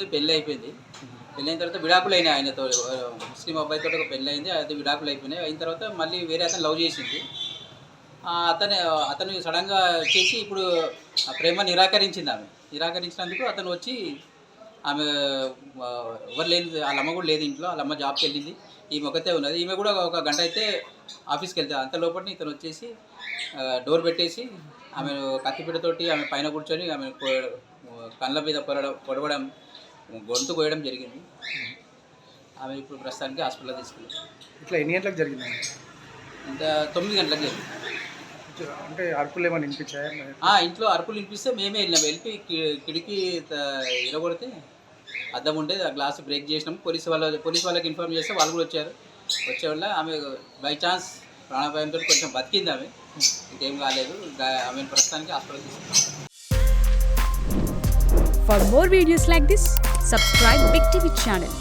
ఉంది, పెళ్ళి అయిపోయింది. పెళ్ళైన తర్వాత విడాకులు అయినాయి ఆయనతో. ముస్లిం అబ్బాయితో ఒక పెళ్ళి అయింది. అది విడాకులు అయిపోయినాయి. అయిన తర్వాత మళ్ళీ వేరే అతను లవ్ చేసింది. అతను సడన్గా చేసి ఇప్పుడు ఆ ప్రేమ నిరాకరించింది ఆమె. నిరాకరించినందుకు అతను వచ్చి ఆమె ఎవరు లేని వాళ్ళ అమ్మ కూడా లేదు ఇంట్లో. వాళ్ళ అమ్మ జాబ్కి వెళ్ళింది. ఈమె ఒకతే ఉన్నది. ఈమె కూడా ఒక గంట అయితే ఆఫీస్కి వెళ్తుంది. అంత లోపల ఇతను వచ్చేసి డోర్ పెట్టేసి ఆమె కత్తిపీటతోటి ఆమె పైన కూర్చొని ఆమె కళ్ళ మీద పొడవడం, గొంతు కోయడం జరిగింది. ఆమె ఇప్పుడు ప్రస్తుతానికి హాస్పిటల్లో తీసుకెళ్ళి. ఇట్లా ఎన్ని గంటలకు జరిగిందండి? ఇంకా 9 గంటలకు జరిగింది. అంటే అరుపులు ఏమైనా వినిపించాయా? ఇంట్లో అరుపులు వినిపిస్తే మేమే వెళ్ళినాం. వెళ్ళి కిటికీ ఇరగొడితే అద్దం ఉంటే ఆ గ్లాస్ బ్రేక్ చేసినాం. పోలీస్ వాళ్ళకి ఇన్ఫార్మ్ చేస్తే వాళ్ళు కూడా వచ్చారు. వచ్చే వల్ల ఆమె బై ఛాన్స్ ప్రాణాపాయంతో కొంచెం బతికింది. ఆమె ఇంకేం కాలేదు. ఆమె ప్రస్తుతానికి హాస్పిటల్ తీసుకున్నాం. For more videos like this, subscribe Big TV channel.